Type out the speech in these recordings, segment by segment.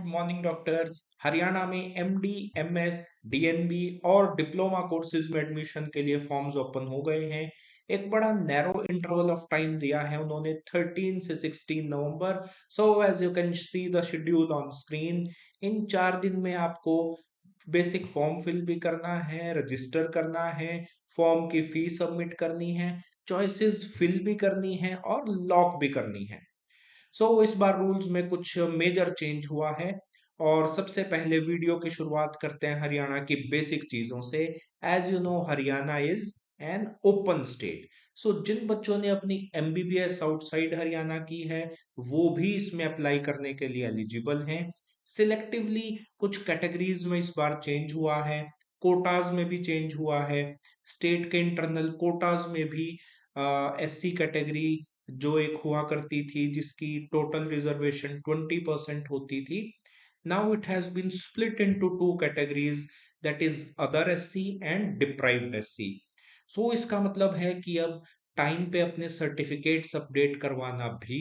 Good morning doctors. Haryana में MD, MS, DNB और diploma courses में एडमिशन के लिए फॉर्म्स ओपन हो गए हैं। एक बड़ा नैरो इंटरवल ऑफ टाइम दिया है उन्होंने, 13 से 16 नवंबर। So as you can see the schedule on screen, इन 4 दिन में आपको बेसिक फॉर्म फिल भी करना है, रजिस्टर करना है, फॉर्म की फी सबमिट करनी है, चॉइसेस फिल भी करनी है और लॉक भी करनी है। इस बार रूल्स में कुछ मेजर चेंज हुआ है। और सबसे पहले वीडियो की शुरुआत करते हैं हरियाणा की बेसिक चीजों से। As you know, Haryana is an open state. जिन बच्चों ने अपनी एमबीबीएस आउटसाइड हरियाणा की है, वो भी इसमें अप्लाई करने के लिए एलिजिबल हैं। सिलेक्टिवली कुछ कैटेगरीज में इस बार चेंज हुआ है, कोटाज में भी चेंज हुआ है। स्टेट के इंटरनल कोटाज में भी एससी कैटेगरी जो एक हुआ करती थी जिसकी टोटल रिजर्वेशन 20% होती थी, now it has been split into two categories, that is other SC and deprived SC. इसका मतलब है कि अब टाइम पे अपने सर्टिफिकेट्स अपडेट करवाना भी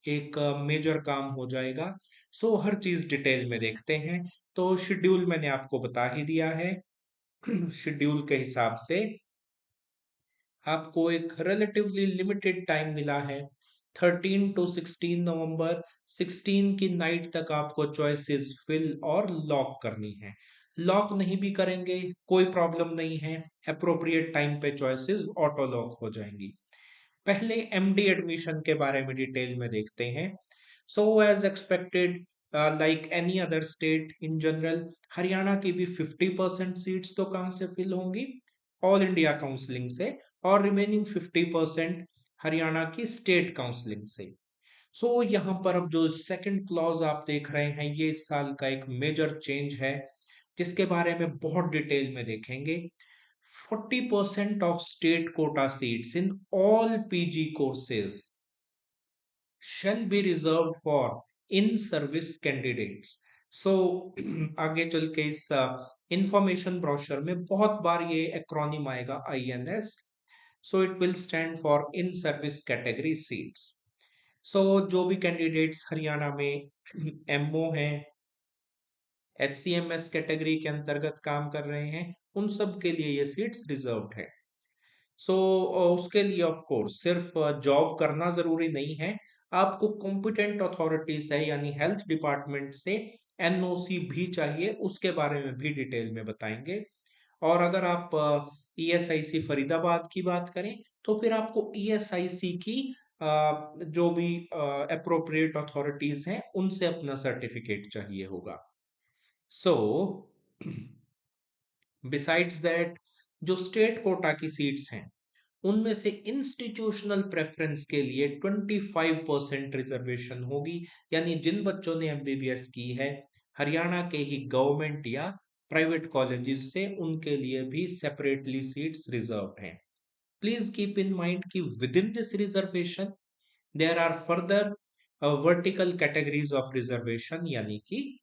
एक मेजर काम हो जाएगा। हर चीज डिटेल में देखते हैं। तो शेड्यूल मैंने आपको बता ही दिया है। शेड्यूल के हिसाब से आपको एक रिलेटिवली लिमिटेड टाइम मिला है, 13 टू 16 नवंबर। 16 की नाइट तक आपको चॉइसेस फिल और लॉक करनी है। लॉक नहीं भी करेंगे कोई प्रॉब्लम नहीं है, अप्रोप्रिएट टाइम पे चॉइसेस ऑटो लॉक हो जाएंगी। पहले एमडी एडमिशन के बारे में डिटेल में देखते हैं। As expected, like any other state in general, Haryana की भी 50% सीट्स तो कहाँ से फिल होंगी? ऑल इंडिया काउंसलिंग से। और रिमेनिंग 50% हरियाणा की स्टेट काउंसलिंग से। यहाँ पर अब जो सेकंड क्लॉज आप देख रहे हैं, ये इस साल का एक मेजर चेंज है जिसके बारे में बहुत डिटेल में देखेंगे। 40% of state quota seats in all PG courses shall be reserved for in-service candidates. आगे चल के इस इंफॉर्मेशन ब्रोशर में बहुत बार ये एक्रोनिम आएगा, INS। It will stand for in service category seats. जो भी कैंडिडेट्स हरियाणा में एमओ हैं, HCMS कैटेगरी के अंतर्गत काम कर रहे हैं, उन सब के लिए ये सीट्स रिजर्व्ड है। उसके लिए ऑफ कोर्स सिर्फ जॉब करना जरूरी नहीं है, आपको कॉम्पिटेंट अथॉरिटी से यानी हेल्थ डिपार्टमेंट से एनओसी भी चाहिए, उसके बारे में भी डिटेल में बताएंगे। और अगर आप ईएसआईसी फरीदाबाद की बात करें, तो फिर आपको ईएसआईसी की जो भी अप्रोप्रिएट अथॉरिटीज हैं उनसे अपना सर्टिफिकेट चाहिए होगा। सो बिसाइड्स दैट, जो स्टेट कोटा की सीट्स हैं उनमें से इंस्टीट्यूशनल प्रेफरेंस के लिए 25% रिजर्वेशन होगी। यानी जिन बच्चों ने एमबीबीएस की है हरियाणा के ही गवर्नमेंट या प्राइवेट कॉलेजेस से, उनके लिए भी सेपरेटली सीट्स रिजर्व्ड हैं। प्लीज कीप इन माइंड कि within this reservation there are further vertical categories of reservation, यानी कि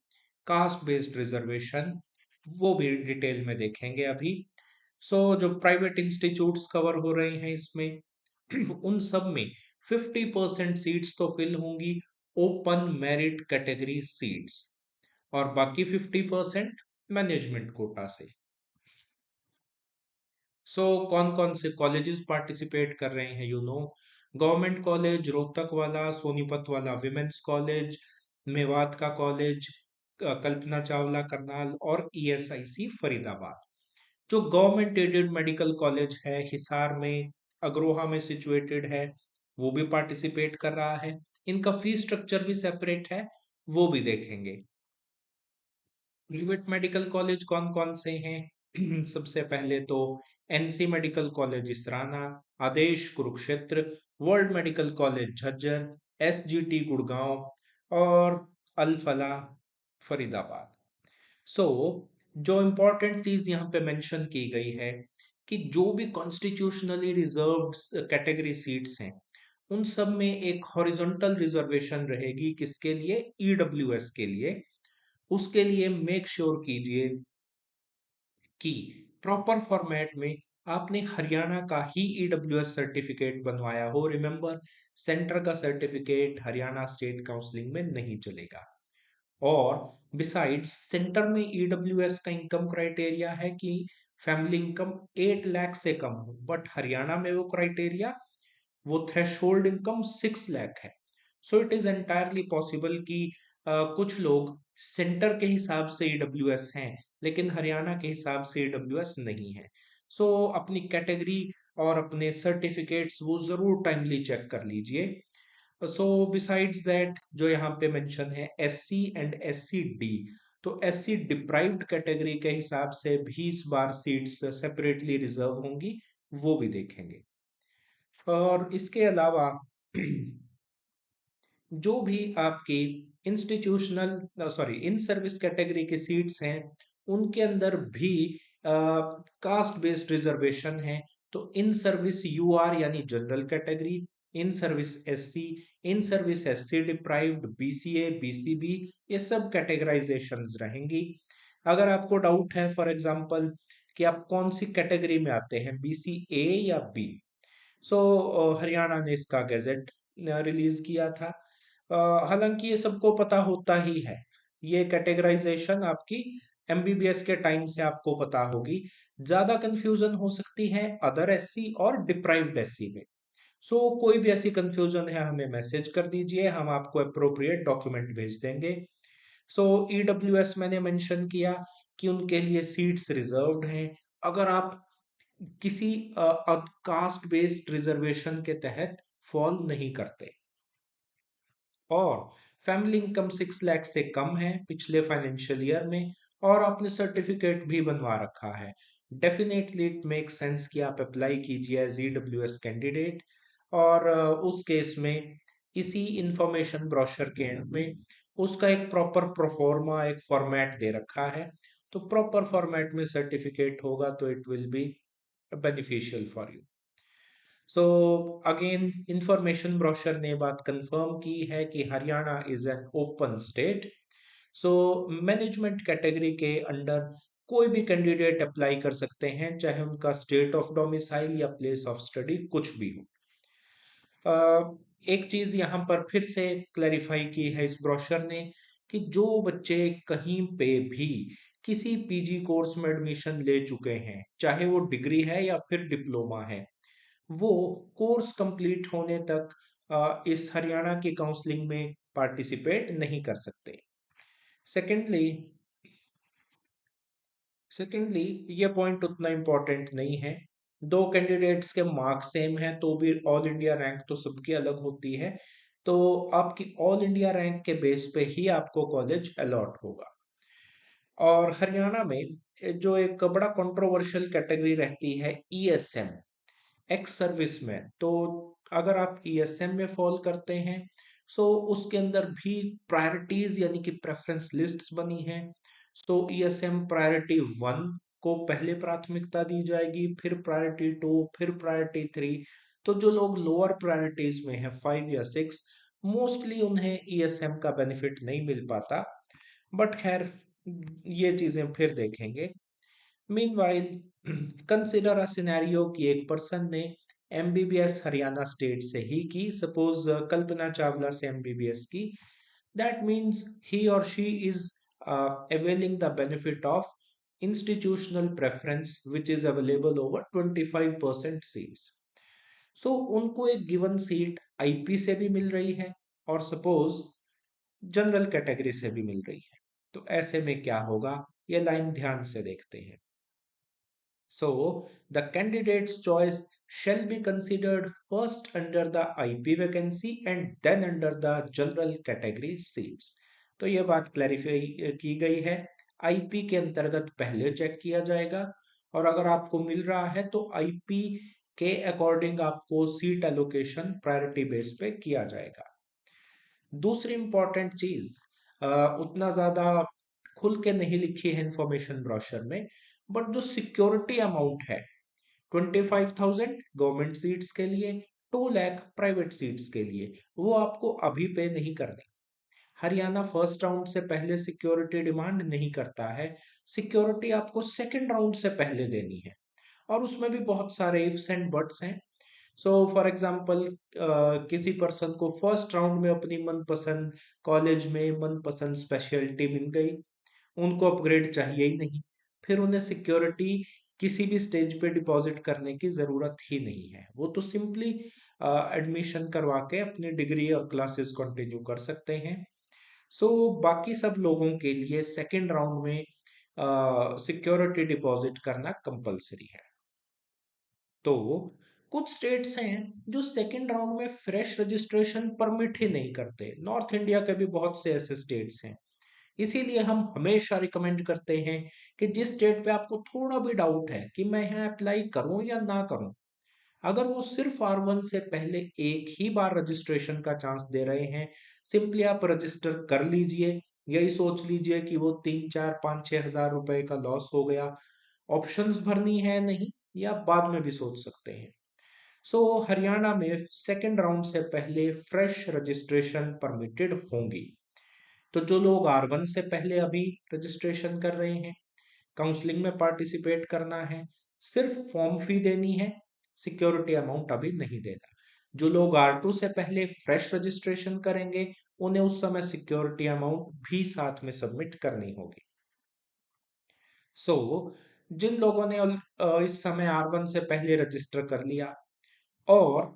कास्ट बेस्ड रिजर्वेशन, वो भी डिटेल में देखेंगे अभी। जो प्राइवेट इंस्टीट्यूट्स कवर हो रहे हैं इसमें उन सब में 50% सीट्स तो फिल होंगी ओपन मेरिट कैटेगरी सीट्स, और बाकी 50% मैनेजमेंट कोटा से। कौन कौन से कॉलेजेस पार्टिसिपेट कर रहे हैं? गवर्नमेंट कॉलेज रोहतक वाला, सोनीपत वाला विमेंस कॉलेज, मेवात का कॉलेज, कल्पना चावला करनाल और ईएसआईसी फरीदाबाद। जो गवर्नमेंट एडेड मेडिकल कॉलेज है हिसार में, अग्रोहा में सिचुएटेड है, वो भी पार्टिसिपेट कर रहा है। इनका फी स्ट्रक्चर भी सेपरेट है, वो भी देखेंगे। प्राइवेट मेडिकल कॉलेज कौन कौन से हैं? सबसे पहले तो NC medical college Israna, Adesh Kurukshetra, world medical college Jhajjar, SGT Gurgaon और अल फलाह फरीदाबाद। सो जो इंपॉर्टेंट चीज यहाँ पे मेंशन की गई है कि जो भी कॉन्स्टिट्यूशनली रिजर्व्ड कैटेगरी सीट्स हैं उन सब में एक हॉरिजॉन्टल रिजर्वेशन रहेगी, किसके लिए? ईडब्ल्यूएस के लिए। उसके लिए मेक श्योर कीजिए कि प्रॉपर फॉर्मेट में आपने हरियाणा का ही ईडब्ल्यूएस सर्टिफिकेट बनवाया हो। रिमेंबर, सेंटर का सर्टिफिकेट हरियाणा स्टेट काउंसलिंग में नहीं चलेगा। और बिसाइड्स सेंटर में ईडब्ल्यूएस का इनकम क्राइटेरिया है कि फैमिली इनकम 8 लाख से कम हो, बट हरियाणा में वो क्राइटेरिया, वो थ्रेशोल्ड इनकम 6 लाख है। So it is entirely possible कि कुछ लोग सेंटर के हिसाब से ईडब्ल्यूएस हैं लेकिन हरियाणा के हिसाब से ईडब्ल्यूएस नहीं है। सो अपनी कैटेगरी और अपने सर्टिफिकेट्स वो जरूर टाइमली चेक कर लीजिए। सो बिसाइड्स दैट जो यहाँ पे मेंशन है S C and S C D, तो एस सी डिप्राइव्ड कैटेगरी के हिसाब से भी इस बार सीट्स सेपरेटली रिजर्व होंगी, वो भी देखेंगे। और इसके अलावा जो भी आपकी institutional sorry in service category की सीट्स हैं उनके अंदर भी कास्ट बेस्ड रिजर्वेशन है। तो इन सर्विस यूआर यानी general category, in service SC, in service SC deprived, BCA, BCB, ये सब कैटेगराइजेशंस रहेंगी। अगर आपको डाउट है फॉर एग्जांपल कि आप कौन सी कैटेगरी में आते हैं, बीसीए या बी, सो हरियाणा ने इसका गैजेट रिलीज किया था। हालांकि ये सबको पता होता ही है, ये कैटेगराइजेशन आपकी एमबीबीएस के टाइम से आपको पता होगी। ज्यादा कंफ्यूजन हो सकती है अदर एससी और डिप्राइव्ड एससी में। सो कोई भी ऐसी कंफ्यूजन है हमें मैसेज कर दीजिए, हम आपको अप्रोप्रिएट डॉक्यूमेंट भेज देंगे। सो ईडब्ल्यूएस मैंने मेंशन किया कि उनके लिए सीट्स रिजर्व्ड हैं। अगर आप किसी कास्ट बेस्ड रिजर्वेशन के तहत फॉल नहीं करते और फैमिली इनकम 6 लाख से कम है पिछले फाइनेंशियल ईयर में और आपने सर्टिफिकेट भी बनवा रखा है, डेफिनेटली इट मेक सेंस कि आप अप्लाई कीजिए एज ईडब्ल्यूएस कैंडिडेट। और उस केस में इसी इंफॉर्मेशन ब्रोशर के एंड में उसका एक प्रॉपर प्रोफॉर्मा एक फॉर्मेट दे रखा है, तो प्रॉपर फॉर्मेट में सर्टिफिकेट होगा तो it will be beneficial for you. So again information brochure ने बात कंफर्म की है कि Haryana is an open state. So management category के अंडर कोई भी कैंडिडेट अप्लाई कर सकते हैं, चाहे उनका स्टेट ऑफ डोमिसाइल या प्लेस ऑफ स्टडी कुछ भी हो। एक चीज यहाँ पर फिर से क्लैरिफाई की है इस ब्रोशर ने कि जो बच्चे कहीं पे भी किसी पीजी कोर्स में एडमिशन ले चुके हैं, चाहे वो डिग्री है या फिर डिप्लोमा है, वो कोर्स कंप्लीट होने तक इस हरियाणा की काउंसलिंग में पार्टिसिपेट नहीं कर सकते। सेकेंडली सेकेंडली ये पॉइंट उतना इम्पोर्टेंट नहीं है। दो कैंडिडेट्स के मार्क्स सेम है तो भी ऑल इंडिया रैंक तो सबकी अलग होती है, तो आपकी ऑल इंडिया रैंक के बेस पे ही आपको कॉलेज अलॉट होगा। और हरियाणा में जो एक बड़ा कंट्रोवर्शियल कैटेगरी रहती है ईएसएम, एक्स सर्विस में, तो अगर आप ईएसएम में फॉल करते हैं सो उसके अंदर भी प्रायोरिटीज यानी कि प्रेफरेंस लिस्ट्स बनी हैं। सो ईएसएम प्रायोरिटी 1 को पहले प्राथमिकता दी जाएगी, फिर प्रायोरिटी 2, फिर प्रायोरिटी 3। तो जो लोग लोअर प्रायोरिटीज में है 5 या 6, मोस्टली उन्हें ईएसएम का बेनिफिट नहीं मिल पाता, बट खैर ये चीजें फिर देखेंगे। मीनवाइल कंसिडर अ सिनेरियो कि एक पर्सन ने एमबीबीएस हरियाणा स्टेट से ही की, सपोज कल्पना चावला से एमबीबीएस की, दैट मीन्स ही और she is availing the benefit of institutional preference which is available over 25% seats. So उनको एक गिवन सीट आईपी से भी मिल रही है और सपोज जनरल कैटेगरी से भी मिल रही है, तो ऐसे में क्या होगा ये लाइन ध्यान से देखते हैं। So, the candidate's choice shall be considered first under the IP vacancy and then under the general category seats. तो ये बात क्लैरिफाई की गई है, आईपी के अंतर्गत पहले चेक किया जाएगा और अगर आपको मिल रहा है तो आईपी के अकॉर्डिंग आपको सीट एलोकेशन प्रायोरिटी बेस पे किया जाएगा। दूसरी इंपॉर्टेंट चीज उतना ज्यादा खुल के नहीं लिखी है इंफॉर्मेशन ब्रोशर में, बट जो सिक्योरिटी अमाउंट है 25,000 गवर्नमेंट सीट्स के लिए, 2 लाख प्राइवेट सीट्स के लिए, वो आपको अभी पे नहीं करनी। हरियाणा फर्स्ट राउंड से पहले सिक्योरिटी डिमांड नहीं करता है, सिक्योरिटी आपको सेकंड राउंड से पहले देनी है और उसमें भी बहुत सारे इफ्स एंड बट्स हैं। सो फॉर एग्जांपल किसी पर्सन को फर्स्ट राउंड में अपनी मनपसंद कॉलेज में मनपसंद स्पेशलिटी मिल गई, उनको अपग्रेड चाहिए ही नहीं, फिर उन्हें सिक्योरिटी किसी भी स्टेज पे डिपॉजिट करने की ज़रूरत ही नहीं है, वो तो सिंपली एडमिशन करवा के अपनी डिग्री और क्लासेस कंटिन्यू कर सकते हैं। सो बाकी सब लोगों के लिए सेकेंड राउंड में सिक्योरिटी डिपॉजिट करना कंपलसरी है। तो कुछ स्टेट्स हैं जो सेकेंड राउंड में फ्रेश रजिस्ट्रेशन परमिट ही नहीं करते। नॉर्थ इंडिया के भी बहुत से ऐसे स्टेट्स हैं। इसीलिए हम हमेशा रिकमेंड करते हैं कि जिस स्टेट पे आपको थोड़ा भी डाउट है कि मैं यहाँ अप्लाई करूं या ना करूं, अगर वो सिर्फ R1 से पहले एक ही बार रजिस्ट्रेशन का चांस दे रहे हैं, सिंपली आप रजिस्टर कर लीजिए। यही सोच लीजिए कि वो 3 4 5 6 हज़ार रुपए का लॉस हो गया, ऑप्शंस भरनी है नहीं, या बाद में भी सोच सकते हैं। सो हरियाणा में सेकेंड राउंड से पहले फ्रेश रजिस्ट्रेशन परमिटेड होंगी। तो जो लोग R1 से पहले अभी रजिस्ट्रेशन कर रहे हैं, काउंसलिंग में पार्टिसिपेट करना है, सिर्फ फॉर्म फी देनी है, सिक्योरिटी अमाउंट अभी नहीं देना। जो लोग R2 से पहले फ्रेश रजिस्ट्रेशन करेंगे, उन्हें उस समय सिक्योरिटी अमाउंट भी साथ में सबमिट करनी होगी। सो जिन लोगों ने इस समय R1 से पहले रजिस्टर कर लिया और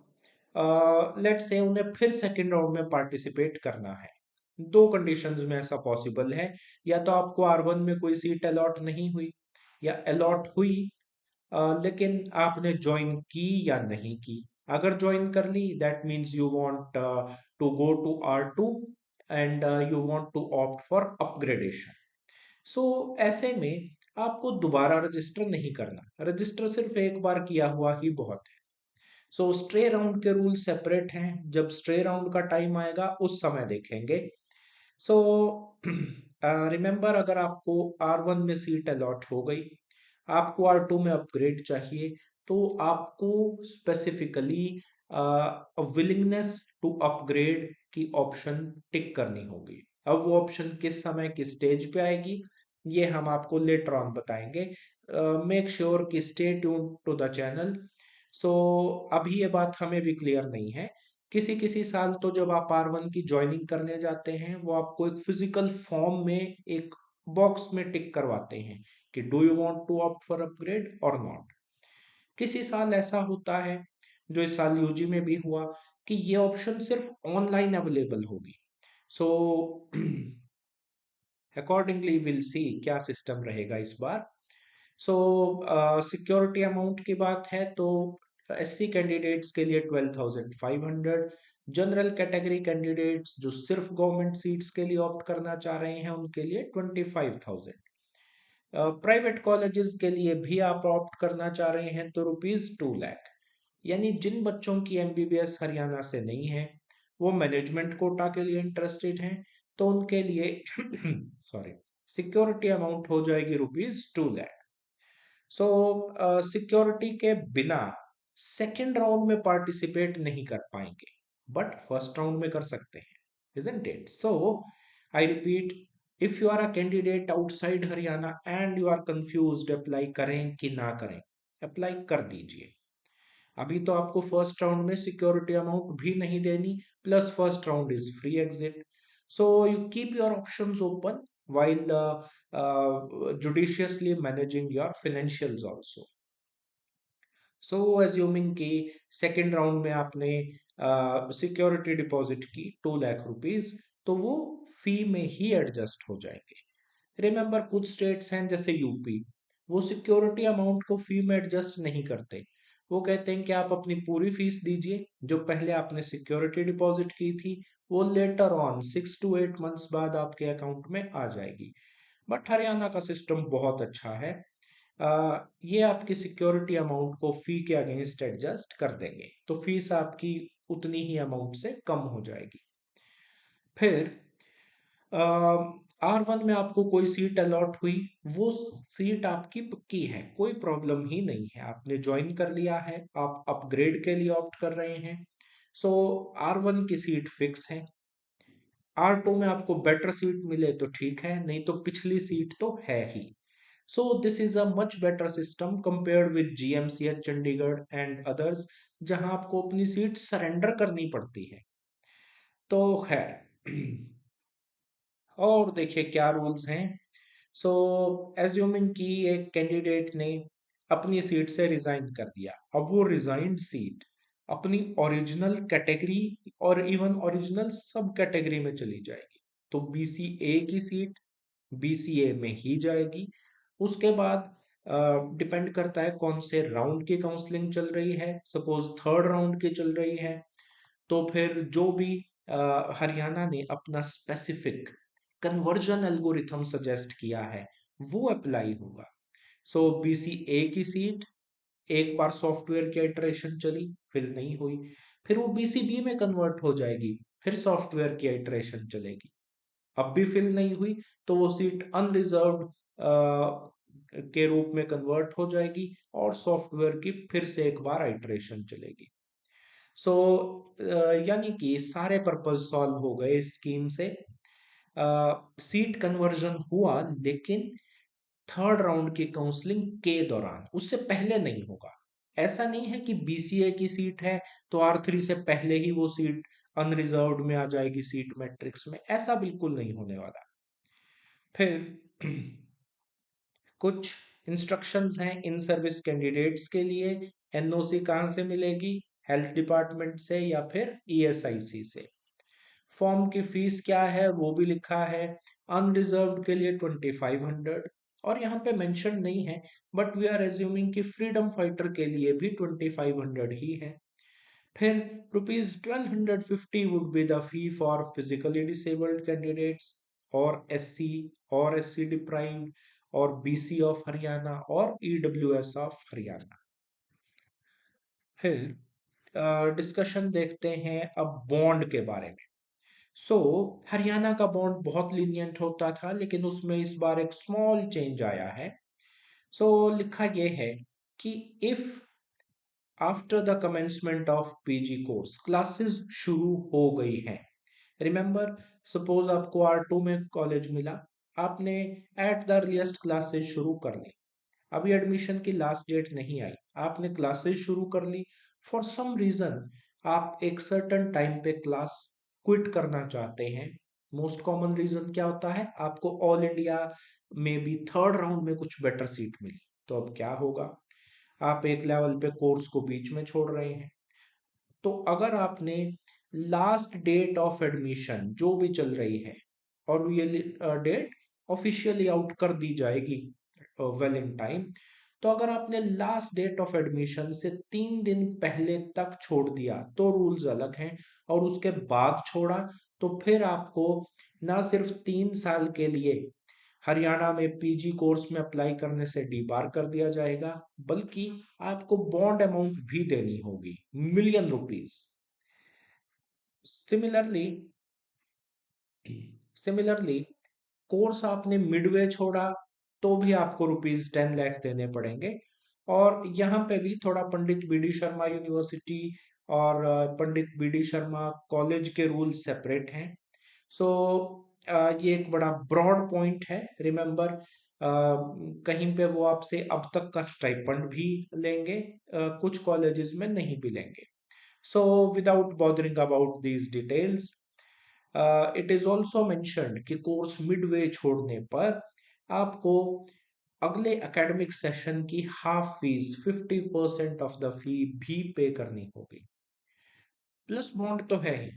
लेट से उन्हें फिर सेकेंड राउंड में पार्टिसिपेट करना है, दो कंडीशंस में ऐसा पॉसिबल है। या तो आपको R1 में कोई सीट अलॉट नहीं हुई, या अलॉट हुई लेकिन आपने ज्वाइन की या नहीं की। अगर ज्वाइन कर ली, that means you want to go to R2 and you want to opt for upgradation. So ऐसे में आपको दोबारा रजिस्टर नहीं करना, रजिस्टर सिर्फ एक बार किया हुआ ही बहुत है। सो स्ट्रे राउंड के रूल सेपरेट हैं, जब स्ट्रे राउंड का टाइम आएगा उस समय देखेंगे। सो रिमेंबर, अगर आपको R1 में सीट अलॉट हो गई, आपको R2 में अपग्रेड चाहिए, तो आपको स्पेसिफिकली विलिंगनेस टू अपग्रेड की ऑप्शन टिक करनी होगी। अब वो ऑप्शन किस समय किस स्टेज पे आएगी, ये हम आपको लेटर ऑन बताएंगे। मेक श्योर कि stay tune to the channel. So अभी ये बात हमें भी क्लियर नहीं है। किसी किसी साल तो जब आप R1 की ज्वाइनिंग करने जाते हैं, वो आपको एक फिजिकल फॉर्म में एक बॉक्स में टिक करवाते हैं कि do you want to opt for upgrade और नॉट। किसी साल ऐसा होता है, जो इस साल यूजी में भी हुआ, कि ये ऑप्शन सिर्फ ऑनलाइन अवेलेबल होगी। सो अकॉर्डिंगली विल सी क्या सिस्टम रहेगा इस बार। सो सिक्योरिटी अमाउंट की बात है तो SC कैंडिडेट्स के लिए 12,500, जनरल कैटेगरी कैंडिडेट्स जो सिर्फ गवर्नमेंट सीट्स के लिए ऑप्ट करना चाह रहे हैं उनके लिए 25,000। प्राइवेट कॉलेजेस के लिए भी आप ऑप्ट करना चाह रहे हैं तो ₹2 लाख। यानी जिन बच्चों की MBBS हरियाणा से नहीं है, वो मैनेजमेंट कोटा के लिए इंटरेस्टेड हैं, तो उनके लिए सॉरी, सिक्योरिटी अमाउंट हो जाएगी ₹2 लाख। सो सिक्योरिटी के बिना सेकेंड राउंड में पार्टिसिपेट नहीं कर पाएंगे, बट फर्स्ट राउंड में कर सकते हैं, isn't it? So I repeat, if you are a candidate outside Haryana and you are confused apply करें कि ना करें, अप्लाई कर दीजिए। अभी तो आपको फर्स्ट राउंड में सिक्योरिटी अमाउंट भी नहीं देनी, plus first round is free exit. So you keep your options open while judiciously managing your financials also. So assuming कि सेकेंड राउंड में आपने सिक्योरिटी डिपॉजिट की ₹2 लाख, तो वो फी में ही एडजस्ट हो जाएंगे। रिमेंबर, कुछ स्टेट्स हैं जैसे यूपी, वो सिक्योरिटी अमाउंट को फी में एडजस्ट नहीं करते। वो कहते हैं कि आप अपनी पूरी फीस दीजिए, जो पहले आपने सिक्योरिटी डिपॉजिट की थी वो लेटर ऑन 6 to 8 मंथ्स बाद आपके अकाउंट में आ जाएगी। बट हरियाणा का सिस्टम बहुत अच्छा है, ये आपकी सिक्योरिटी अमाउंट को फी के अगेंस्ट एडजस्ट कर देंगे, तो फीस आपकी उतनी ही अमाउंट से कम हो जाएगी। फिर R1 में आपको कोई सीट अलॉट हुई, वो सीट आपकी पक्की है, कोई प्रॉब्लम ही नहीं है, आपने ज्वाइन कर लिया है, आप अपग्रेड के लिए ऑप्ट कर रहे हैं। सो R1 की सीट फिक्स है। R2 में आपको बेटर सीट मिले तो ठीक है, नहीं तो पिछली सीट तो है ही। So this is a much better system compared with GMCH Chandigarh and others, जहां आपको अपनी सीट सरेंडर करनी पड़ती है। तो खैर और देखिए क्या रूल्स हैं। सो एज्यूमिंग कि एक कैंडिडेट ने अपनी सीट से रिजाइन कर दिया, अब वो रिजाइंड सीट अपनी ओरिजिनल कैटेगरी और इवन ओरिजिनल सब कैटेगरी में चली जाएगी, तो बीसीए की सीट बीसीए में ही जाएगी। उसके बाद डिपेंड करता है कौन से राउंड की काउंसलिंग चल रही है, सपोज थर्ड राउंड की चल रही है तो फिर जो भी हरियाणा ने अपना स्पेसिफिक कन्वर्जन एल्गोरिथम सजेस्ट किया है वो अप्लाई होगा। सो बीसीए की सीट एक बार सॉफ्टवेयर की इटरेशन चली, फिल नहीं हुई, फिर वो बीसीबी में कन्वर्ट हो जाएगी, फिर सॉफ्टवेयर की इटरेशन चलेगी, अब भी फिल नहीं हुई तो वो सीट अनरिजर्व्ड के रूप में कन्वर्ट हो जाएगी और सॉफ्टवेयर की फिर से एक बार आइटरेशन चलेगी। सो यानी कि सारे पर्पस सॉल्व हो गए इस स्कीम से। सीट कन्वर्जन हुआ लेकिन थर्ड राउंड की काउंसलिंग के दौरान, उससे पहले नहीं होगा। ऐसा नहीं है कि बीसीए की सीट है तो R3 से पहले ही वो सीट अनरिजर्व्ड में आ जाएगी सीट मैट्रिक्स में, ऐसा बिल्कुल नहीं होने वाला। फिर कुछ इंस्ट्रक्शंस हैं इन सर्विस कैंडिडेट्स के लिए। एनओसी कहाँ से मिलेगी? हेल्थ डिपार्टमेंट से या फिर ईएसआईसी से। फॉर्म की फीस क्या है वो भी लिखा है। अनरिजर्व्ड के लिए 2500, और यहाँ पे मेंशन नहीं है बट वी आर एज्यूमिंग कि फ्रीडम फाइटर के लिए भी 2500 ही है। फिर ₹1250 would be the fee for physically disabled candidates और एससी और एससी डिप्राइव्ड और बीसी ऑफ हरियाणा और ईडब्ल्यूएस ऑफ हरियाणा। फिर डिस्कशन देखते हैं अब बॉन्ड के बारे में। हरियाणा का बॉन्ड बहुत लीनियंट होता था लेकिन उसमें इस बार एक स्मॉल चेंज आया है। लिखा यह है कि if after the commencement of PG course classes शुरू हो गई हैं, रिमेंबर, सपोज आपको R2 में कॉलेज मिला, आपने एट द अर्लीस्ट क्लासेस शुरू कर ली, अभी एडमिशन की लास्ट डेट नहीं आई, आपने क्लासेस शुरू कर ली, फॉर सम रीजन आप एक सर्टन टाइम पे क्लास क्विट करना चाहते हैं। मोस्ट कॉमन रीजन क्या होता है? आपको ऑल इंडिया में भी थर्ड राउंड में कुछ बेटर सीट मिली, तो अब क्या होगा? आप एक लेवल पे कोर्स को बीच में छोड़ रहे हैं। तो अगर आपने लास्ट डेट ऑफ एडमिशन जो भी चल रही है, और ये डेट ऑफिशियली आउट कर दी जाएगी वेल इन टाइम, तो अगर आपने लास्ट डेट ऑफ एडमिशन से 3 दिन पहले तक छोड़ दिया तो रूल्स अलग हैं, और उसके बाद छोड़ा तो फिर आपको ना सिर्फ 3 साल के लिए हरियाणा में पीजी कोर्स में अप्लाई करने से डीबार कर दिया जाएगा, बल्कि आपको बॉन्ड अमाउंट भी देनी होगी, ₹1,000,000। सिमिलरली सिमिलरली कोर्स आपने मिडवे छोड़ा तो भी आपको ₹10 लाख देने पड़ेंगे। और यहाँ पे भी थोड़ा पंडित बीडी शर्मा यूनिवर्सिटी और पंडित बीडी शर्मा कॉलेज के रूल्स सेपरेट हैं। सो ये एक बड़ा ब्रॉड पॉइंट है। रिमेंबर, कहीं पे वो आपसे अब तक का स्टाइपेंड भी लेंगे, कुछ कॉलेजेस में नहीं भी लेंगे। So without bothering about these details, it is also mentioned कि कोर्स मिडवे छोड़ने पर आपको अगले एकेडमिक सेशन की half fees 50% of the fee भी पे करनी होगी। प्लस बॉन्ड तो है ही।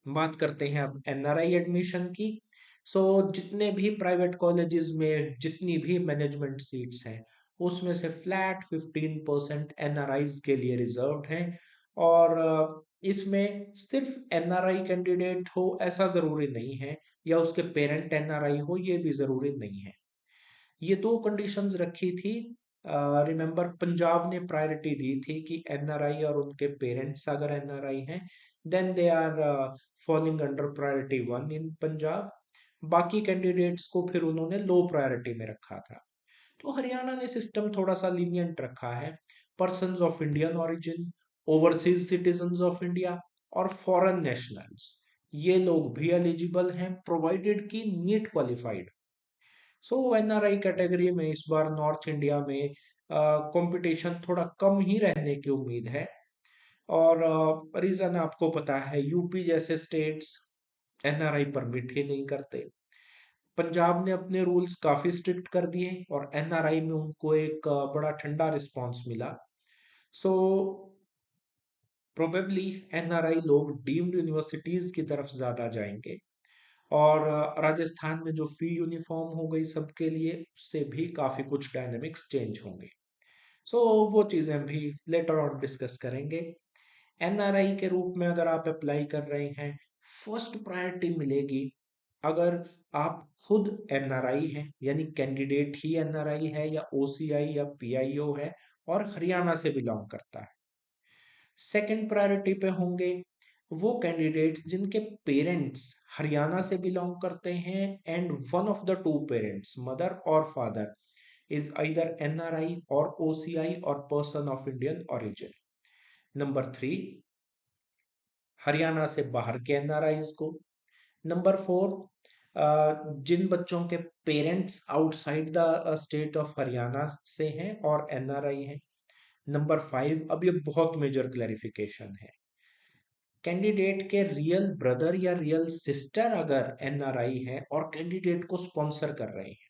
बात करते हैं अब एनआरआई एडमिशन की। जितने भी प्राइवेट कॉलेजेस में जितनी भी मैनेजमेंट सीट्स हैं उसमें से फ्लैट 15% एनआरआईज के लिए रिजर्व्ड हैं। और इसमें सिर्फ एनआरआई कैंडिडेट हो ऐसा जरूरी नहीं है, या उसके पेरेंट एनआरआई हो ये भी जरूरी नहीं है। ये दो कंडीशंस रखी थी। रिमेंबर, पंजाब ने प्रायोरिटी दी थी कि एनआरआई और उनके पेरेंट्स अगर एनआरआई हैं then they are falling under priority 1 in Punjab. बाकी कैंडिडेट्स को फिर उन्होंने लो प्रायोरिटी में रखा था। तो हरियाणा ने सिस्टम थोड़ा सा लीनियंट रखा है। Persons of Indian origin, overseas citizens of India और फॉरेन नेशनल्स, ये लोग भी एलिजिबल हैं प्रोवाइडेड कि नीट क्वालिफाइड। एनआरआई कैटेगरी में इस बार नॉर्थ इंडिया में कंपटीशन थोड़ा कम ही रहने की उम्मीद है। और रीजन आपको पता है, यूपी जैसे स्टेट्स एनआरआई परमिट ही नहीं करते। पंजाब ने अपने रूल्स काफी स्ट्रिक्ट कर दिए और एनआरआई में उनको एक बड़ा ठंडा रिस्पांस मिला। सो प्रोबेबली एनआरआई लोग डीम्ड यूनिवर्सिटीज की तरफ ज्यादा जाएंगे। और राजस्थान में जो फी यूनिफॉर्म हो गई सबके लिए, उससे भी काफी कुछ डायनेमिक्स चेंज होंगे। सो वो चीजें भी लेटर ऑन डिस्कस करेंगे। एनआरआई के रूप में अगर आप अप्लाई कर रहे हैं, फर्स्ट प्रायोरिटी मिलेगी अगर आप खुद एनआरआई हैं, यानी कैंडिडेट ही एनआरआई है या ओसीआई या पीआईओ है और हरियाणा से बिलोंग करता है। सेकंड प्रायोरिटी पे होंगे वो कैंडिडेट्स जिनके पेरेंट्स हरियाणा से बिलोंग करते हैं and one of the two parents, mother और फादर, इज आइदर एनआरआई और ओसीआई और person of Indian origin. Number three, Haryana से बाहर के एनआरआईज को। नंबर फोर, जिन बच्चों के parents outside the state of Haryana से हैं और एनआरआई हैं। नंबर फाइव, अब ये बहुत मेजर क्लैरिफिकेशन है, कैंडिडेट के रियल ब्रदर या रियल सिस्टर अगर एनआरआई है और कैंडिडेट को स्पॉन्सर कर रहे हैं,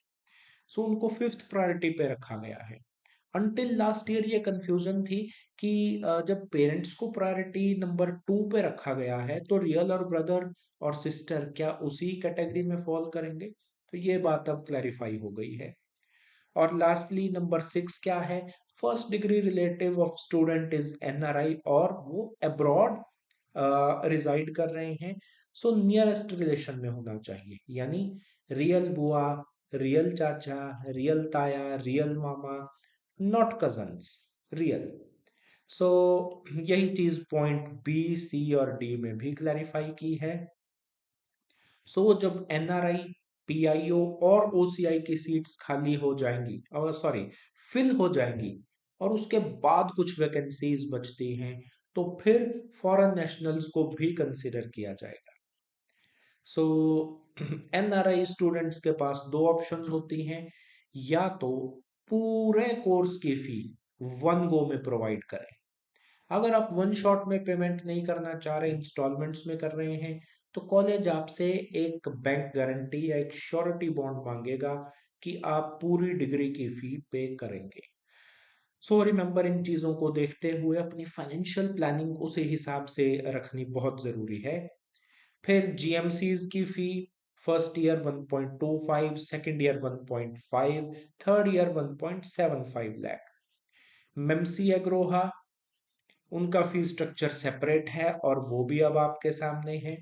सो उनको फिफ्थ प्रायोरिटी पे रखा गया है। अनटिल लास्ट ईयर ये कंफ्यूजन थी कि जब पेरेंट्स को प्रायोरिटी नंबर टू पे रखा गया है तो रियल और ब्रदर और सिस्टर क्या उसी कैटेगरी में फॉल करेंगे। तो ये बात अब क्लैरिफाई हो गई है। और लास्टली नंबर सिक्स क्या है, first degree relative of student is NRI और वो अब्रॉड रिजाइड कर रहे हैं, सो नियरेस्ट रिलेशन में होना चाहिए, यानी रियल बुआ, रियल चाचा, रियल ताया, रियल मामा, नॉट कजन्स, रियल। सो यही चीज पॉइंट बी, सी और डी में भी क्लैरिफाई की है। सो जब एनआरआई, पीआईओ और ओसीआई की सीट्स खाली हो जाएंगी, और सॉरी फिल हो जाएंगी, और उसके बाद कुछ वैकेंसीज बचती हैं, तो फिर फॉरेन नेशनल्स को भी कंसिडर किया जाएगा। सो एनआरआई स्टूडेंट्स के पास दो ऑप्शंस होती हैं, या तो पूरे कोर्स की फी वन गो में प्रोवाइड करें। अगर आप वन शॉट में पेमेंट नहीं करना चाह रहे, इंस्टॉलमेंट्स में कर रहे हैं, तो कॉलेज आपसे एक बैंक गारंटी या एक श्योरिटी बॉन्ड मांगेगा कि आप पूरी डिग्री की फी पे करेंगे। सो रिमेंबर, इन चीजों को देखते हुए अपनी फाइनेंशियल प्लानिंग उसी हिसाब से रखनी बहुत जरूरी है। फिर जीएमसीज की fee, first year 1.25, second year 1.5, third year 1.75 lakh. MAMC Agroha, उनका फी स्ट्रक्चर सेपरेट है और वो भी अब आपके सामने है।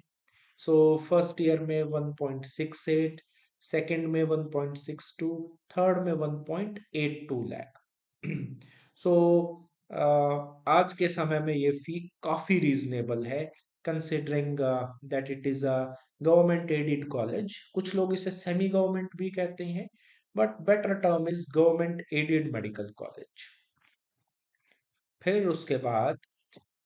सो फर्स्ट ईयर में 1.68, सेकंड में 1.62, थर्ड में 1.82 लाख। सो आज के समय में ये फी काफी रीजनेबल है, considering that it is a government aided college. कुछ लोग इसे सेमी गवर्नमेंट भी कहते हैं, but better term is government aided medical college. फिर उसके बाद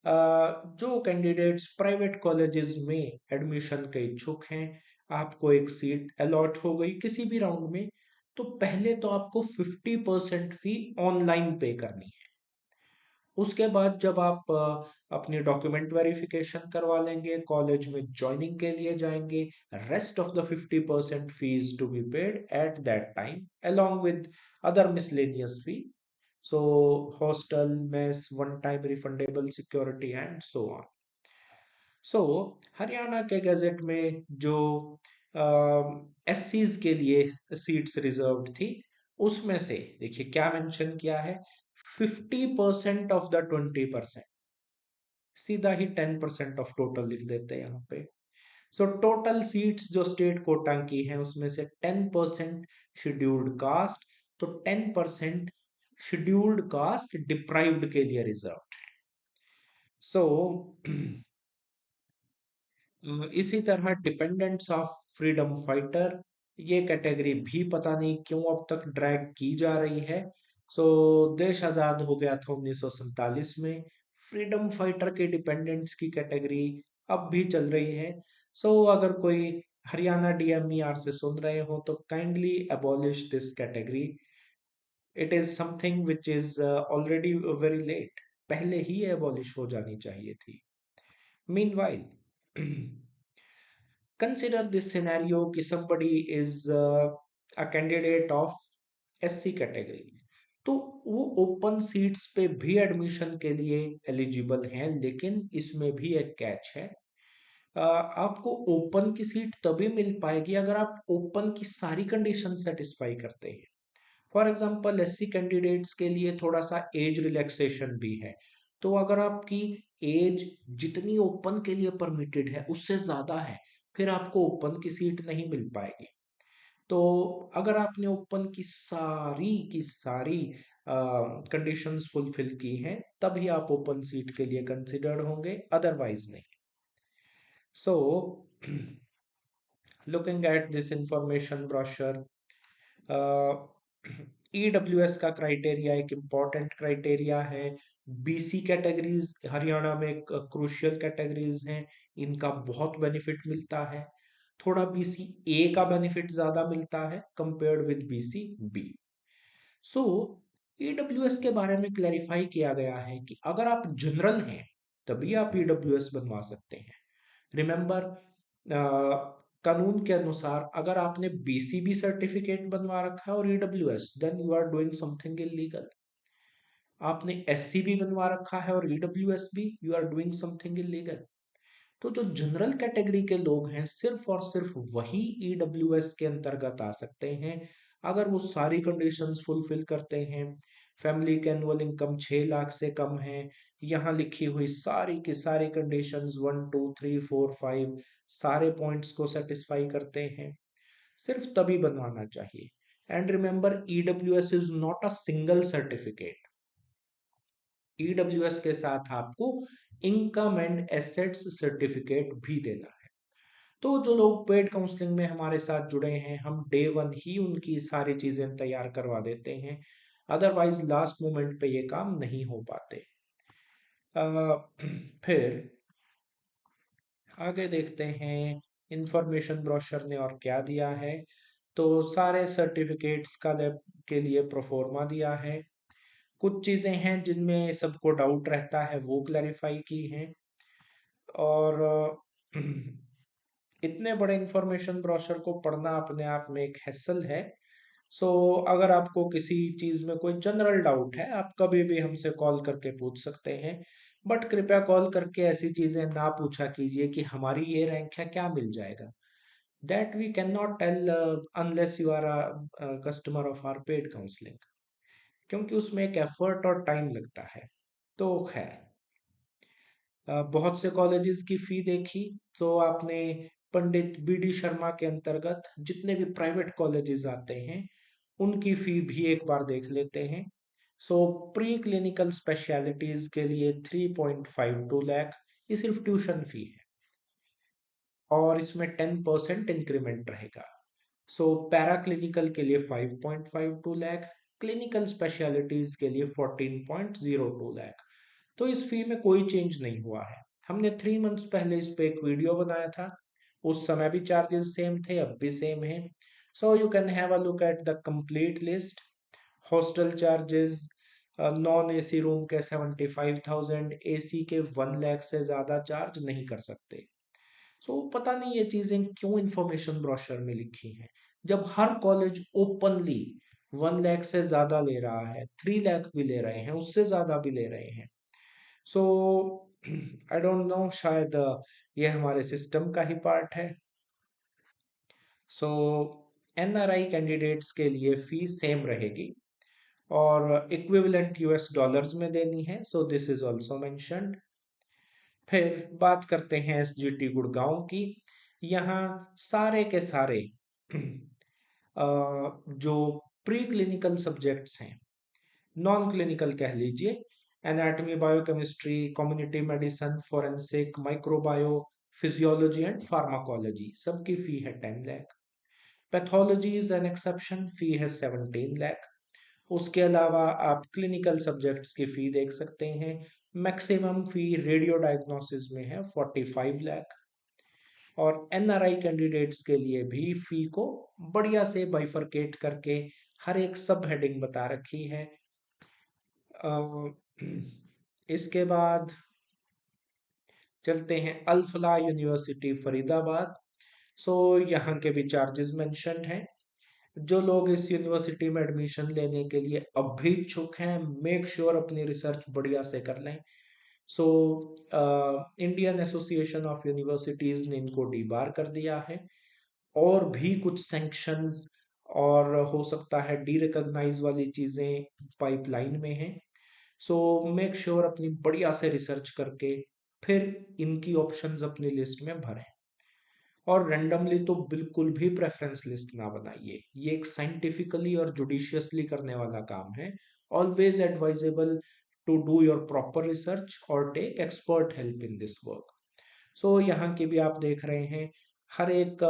जो कैंडिडेट्स प्राइवेट कॉलेजेस में एडमिशन के इच्छुक हैं, आपको एक सीट अलॉट हो गई किसी भी राउंड में, तो पहले तो आपको 50% फी ऑनलाइन पे करनी है। उसके बाद जब आप अपनी डॉक्यूमेंट वेरिफिकेशन करवा लेंगे, कॉलेज में ज्वाइनिंग के लिए जाएंगे, rest of the 50% fees to be paid at that time along with other miscellaneous fee, so hostel, mess, one time refundable security and so on. सो हरियाणा के गजट में जो एससीज के लिए सीट्स रिजर्व्ड थी, उसमें से देखिए क्या मेंशन किया है, 50% ऑफ द 20%, सीधा ही 10% ऑफ टोटल लिख देते हैं यहाँ पे। सो टोटल सीट्स जो स्टेट कोटा की हैं उसमें से 10% शेड्यूल्ड कास्ट, तो 10% शेड्यूल्ड कास्ट डिप्राइव्ड के लिए रिजर्व्ड है। सो इसी तरह डिपेंडेंट्स ऑफ फ्रीडम फाइटर, ये कैटेगरी भी पता नहीं क्यों अब तक ड्रैग की जा रही है। सो देश आजाद हो गया था 1947 में, फ्रीडम फाइटर के डिपेंडेंट्स की कैटेगरी अब भी चल रही है। सो अगर कोई हरियाणा डीएमईआर से सुन रहे हो तो kindly abolish this category, it is something which is already very late, पहले ही एबॉलिश हो जानी चाहिए थी। मीनवाइल consider this scenario कि somebody is a candidate of SC category, तो वो ओपन सीट्स पे भी एडमिशन के लिए एलिजिबल हैं, लेकिन इसमें भी एक कैच है। आपको ओपन की सीट तभी मिल पाएगी अगर आप ओपन की सारी कंडीशन सेटिस्फाई करते हैं। फॉर एग्जांपल SC कैंडिडेट्स के लिए थोड़ा सा एज रिलैक्सेशन भी है, तो अगर आपकी एज जितनी ओपन के लिए परमिटेड है उससे ज्यादा है, फिर आपको ओपन की सीट नहीं मिल पाएगी। तो अगर आपने ओपन की सारी कंडीशंस फुलफिल की हैं, तभी आप ओपन सीट के लिए कंसिडर्ड होंगे, अदरवाइज नहीं। So looking at this information brochure, EWS का क्राइटेरिया एक इम्पॉर्टेंट क्राइटेरिया है। बीसी कैटेगरीज हरियाणा में क्रूशियल कैटेगरीज हैं, इनका बहुत बेनिफिट मिलता है। थोड़ा बीसी ए का बेनिफिट ज्यादा मिलता है compared with BC B. So EWS के बारे में क्लैरिफाई किया गया है कि अगर आप जनरल हैं तभी आप ईडब्ल्यूएस बनवा सकते हैं। रिमेंबर, कानून के अनुसार अगर आपने बीसीबी सर्टिफिकेट बनवा रखा है और EWS, then you are doing something illegal. आपने एससीबी बनवा रखा है और ईडब्ल्यूएस भी, you are doing something illegal. तो जो जनरल कैटेगरी के लोग हैं सिर्फ और सिर्फ वही ईडब्ल्यूएस के अंतर्गत आ सकते हैं अगर वो सारी कंडीशंस फुलफिल करते हैं। फैमिली की एनुअल इनकम 6 लाख से कम है, यहाँ लिखी हुई सारी की सारी कंडीशंस 1 2 3 4 5 सारे पॉइंट्स को सेटिस्फाई करते हैं, सिर्फ तभी बनवाना चाहिए। And remember, EWS is not a single certificate. EWS के साथ आपको इनकम एंड एसेट्स सर्टिफिकेट भी देना है। तो जो लोग पेड काउंसलिंग में हमारे साथ जुड़े हैं, हम डे वन ही उनकी सारी चीजें तैयार करवा देते हैं, अदरवाइज लास्ट मोमेंट पे ये काम नहीं हो पाते। फिर आगे देखते हैं इंफॉर्मेशन ब्रोशर ने और क्या दिया है। तो सारे सर्टिफिकेट्स का लैब के लिए प्रोफोर्मा दिया है। कुछ चीजें हैं जिनमें सबको डाउट रहता है, वो क्लैरिफाई की हैं। और इतने बड़े इंफॉर्मेशन ब्रोशर को पढ़ना अपने आप में एक हैसल है। सो अगर आपको किसी चीज में कोई जनरल डाउट है, आप कभी भी हमसे कॉल करके पूछ सकते हैं। बट कृपया कॉल करके ऐसी चीजें ना पूछा कीजिए कि हमारी ये रैंक है, क्या मिल जाएगा। That we can not tell unless you are a customer of our paid counselling, क्योंकि उसमें एक एफर्ट और टाइम लगता है। तो खैर, बहुत से कॉलेजेस की फी देखी, तो आपने पंडित BD शर्मा के अंतर्गत जितने भी प्राइवेट कॉलेजेस आते हैं उनकी फी भी एक बार देख लेते हैं। सो प्री क्लिनिकल स्पेशलिटीज के लिए 3.52 लाख, ये सिर्फ ट्यूशन फी है और इसमें 10% इंक्रीमेंट रहेगा। सो पैरा क्लिनिकल के लिए 5.52 लाख, क्लिनिकल स्पेशलिटीज के लिए 14.02 लाख। तो इस फी में कोई चेंज नहीं हुआ है। हमने 3 मंथ्स पहले इस पे एक वीडियो बनाया था, उस समय भी चार्जेस सेम थे, अब भी सेम है। So you can have a look at the complete list. Hostel charges, non AC room के 75,000, एसी के 1 लाख से ज्यादा चार्ज नहीं कर सकते। सो पता नहीं ये चीजें क्यों इंफॉर्मेशन ब्रोशर में लिखी हैं, जब हर कॉलेज ओपनली 1 लाख से ज्यादा ले रहा है, 3 लाख भी ले रहे हैं, उससे ज्यादा भी ले रहे हैं। सो आई डोंट नो, शायद ये हमारे सिस्टम का ही पार्ट है। सो NRI कैंडिडेट्स के लिए फीस सेम रहेगी और इक्विवेलेंट US डॉलर्स में देनी है, so this is also mentioned. फिर बात करते हैं SGT गुड़गांव की। यहाँ सारे के सारे जो प्री क्लिनिकल सब्जेक्ट्स हैं, नॉन क्लिनिकल कह लीजिए, anatomy, biochemistry, community medicine, forensic, microbio, physiology and pharmacology, सबकी फी है 10 lakh. Pathology is an exception, fee है 17 लाख। उसके अलावा आप क्लिनिकल सब्जेक्ट्स की फी देख सकते हैं, मैक्सिमम फी रेडियो डायग्नोसिस में है 45 लाख। और NRI कैंडिडेट्स के लिए भी फी को बढ़िया से बाइफरकेट करके हर एक सब हेडिंग बता रखी है। अ, इसके बाद चलते हैं अल फलाह यूनिवर्सिटी फरीदाबाद। सो यहाँ के भी चार्जेस मेंशन्ड हैं। जो लोग इस यूनिवर्सिटी में एडमिशन लेने के लिए अब भी इच्छुक हैं, मेक श्योर अपनी रिसर्च बढ़िया से कर लें। So Indian association of universities ने इनको डीबार कर दिया है, और भी कुछ सैंक्शंस और हो सकता है डी रिकॉग्नाइज वाली चीजें पाइपलाइन में हैं। सो मेक श्योर अपनी बढ़िया से रिसर्च करके फिर इनकी ऑप्शंस अपनी लिस्ट में भरें। और रैंडमली तो बिल्कुल भी प्रेफरेंस लिस्ट ना बनाइए, ये एक साइंटिफिकली और जुडिशियसली करने वाला काम है। Always advisable to do your proper research और take expert help in this work. So यहाँ की भी आप देख रहे हैं, हर एक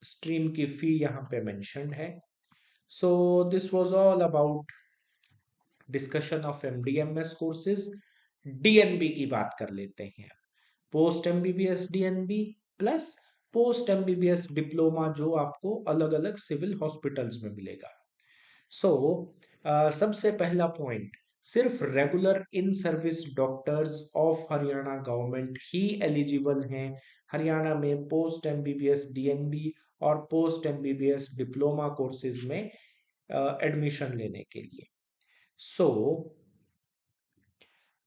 स्ट्रीम की फी यहाँ पे मेंशन्ड है। So this was all about discussion of MDMS courses. DNB की बात कर लेते हैं, post MBBS DNB plus post MBBS diploma, जो आपको अलग अलग सिविल हॉस्पिटल्स में मिलेगा। सो सबसे पहला पॉइंट, सिर्फ regular in service doctors of Haryana government he eligible हैं हरियाणा में पोस्ट एमबीबीएस डीएनबी और पोस्ट एमबीबीएस डिप्लोमा कोर्सेज में एडमिशन लेने के लिए। सो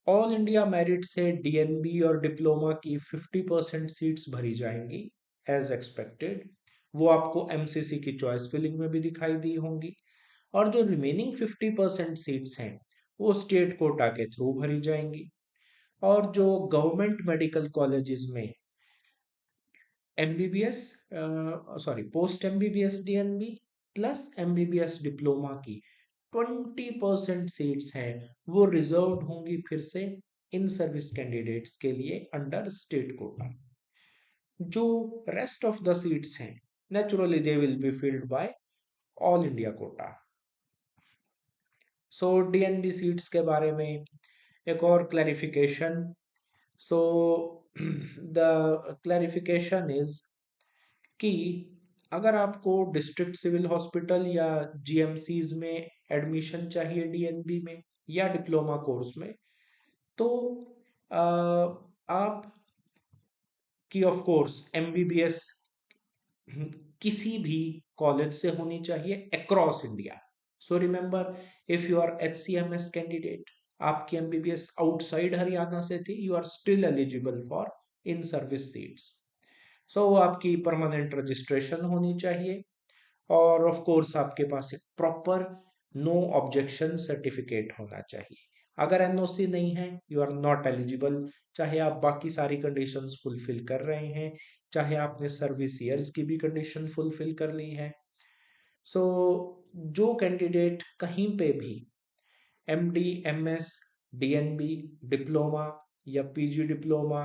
ऑल इंडिया मेरिट से डीएनबी और डिप्लोमा की 50% सीट्स भरी जाएंगी एज एक्सपेक्टेड। वो आपको एमसीसी की चॉइस फिलिंग में भी दिखाई दी होंगी। और जो रिमेनिंग 50% सीट्स हैं वो स्टेट कोटा के थ्रू भरी जाएंगी। और जो गवर्नमेंट मेडिकल कॉलेजेस में MBBS sorry post MBBS DNB plus MBBS diploma की 20% सीट्स हैं, वो रिजर्व होंगी फिर से इन सर्विस कैंडिडेट्स के लिए अंडर स्टेट कोटा। जो रेस्ट ऑफ द सीट्स हैं naturally they will be filled by all India quota. So DNB seats के बारे में एक और clarification. So the clarification is कि अगर आपको डिस्ट्रिक्ट सिविल हॉस्पिटल या जीएमसीज में एडमिशन चाहिए डीएनबी में या डिप्लोमा कोर्स में, तो आप की ऑफ कोर्स एमबीबीएस किसी भी कॉलेज से होनी चाहिए across India. So remember, if you are HCMS candidate, आपकी एमबीबीएस आउटसाइड हरियाणा से थी, you are still eligible for in service seats. So आपकी परमानेंट रजिस्ट्रेशन होनी चाहिए, और ऑफ कोर्स आपके पास एक प्रॉपर नो ऑब्जेक्शन सर्टिफिकेट होना चाहिए। अगर एनओसी नहीं है, यू आर नॉट एलिजिबल, चाहे आप बाकी सारी कंडीशंस फुलफिल कर रहे हैं, चाहे आपने सर्विस ईयर्स की भी कंडीशन फुलफिल कर ली है। सो जो कैंडिडेट कहीं पे भी एमडी, एमएस, डीएनबी, डिप्लोमा या पीजी डिप्लोमा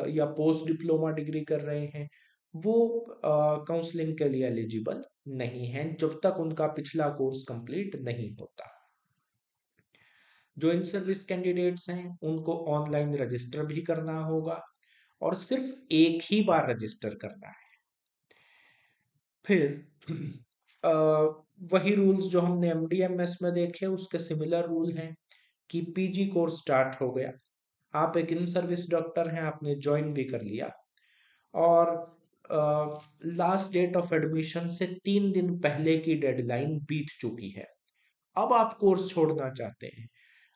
या पोस्ट डिप्लोमा डिग्री कर रहे हैं, वो काउंसलिंग के लिए एलिजिबल नहीं है जब तक उनका पिछला कोर्स कंप्लीट नहीं होता। जो इन सर्विस कैंडिडेट्स हैं उनको ऑनलाइन रजिस्टर भी करना होगा, और सिर्फ एक ही बार रजिस्टर करना है। फिर अ, वही रूल्स जो हमने एमडीएमएस में देखे उसके सिमिलर रूल हैं कि पीजी कोर्स स्टार्ट हो गया, आप एक इन सर्विस डॉक्टर हैं, आपने ज्वाइन भी कर लिया, और लास्ट डेट ऑफ एडमिशन से 3 दिन पहले की डेडलाइन बीत चुकी है। अब आप कोर्स छोड़ना चाहते हैं,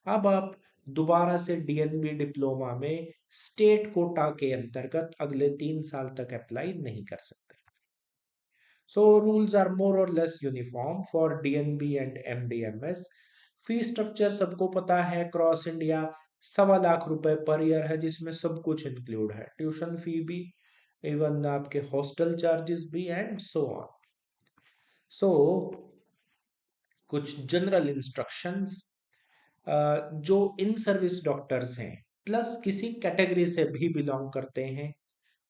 अब आप दोबारा से डीएनबी डिप्लोमा में स्टेट कोटा के अंतर्गत अगले 3 साल तक अप्लाई नहीं कर सकते। सो रूल्स आर मोर और less uniform for DNB and MDMS. Fee structure सबको पता है, cross India 1.25 lakh per year है, जिसमें सब कुछ इंक्लूड है, ट्यूशन फी भी, इवन आपके हॉस्टल चार्जेस भी, एंड सो ऑन। सो कुछ जनरल इंस्ट्रक्शंस, जो इन सर्विस डॉक्टर्स हैं प्लस किसी कैटेगरी से भी बिलोंग करते हैं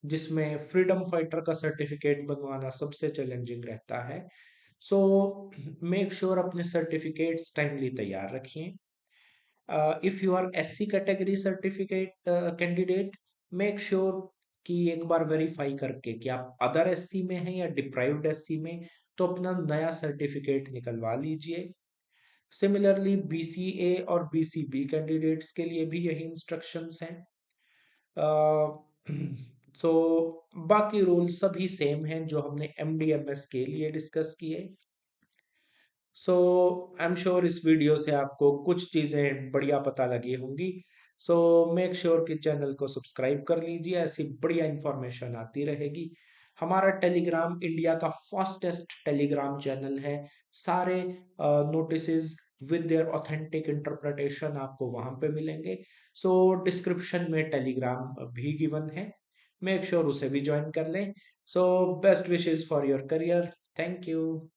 जिसमें फ्रीडम फाइटर का सर्टिफिकेट बनवाना सबसे चैलेंजिंग रहता है, सो मेक श्योर अपने सर्टिफिकेट्स टाइमली तैयार रखिए। If you are SC category certificate candidate, make sure कि एक बार वेरीफाई करके कि आप अदर एससी में हैं या डिप्राइव्ड एससी में, तो अपना नया सर्टिफिकेट निकलवा लीजिए। सिमिलरली बीसीए और बीसीबी कैंडिडेट्स के लिए भी यही इंस्ट्रक्शंस हैं। सो बाकी रूल सभी सेम हैं जो हमने एमडीएमएस के लिए डिस्कस किए। सो आई एम श्योर इस वीडियो से आपको कुछ चीज़ें बढ़िया पता लगी होंगी। सो मेक श्योर कि चैनल को सब्सक्राइब कर लीजिए, ऐसी बढ़िया इंफॉर्मेशन आती रहेगी। हमारा टेलीग्राम इंडिया का फास्टेस्ट टेलीग्राम चैनल है। सारे notices with their authentic interpretation आपको वहां पे मिलेंगे। सो डिस्क्रिप्शन में टेलीग्राम भी गिवन है, मेक श्योर उसे भी ज्वाइन कर लें। So best wishes for your career. Thank you.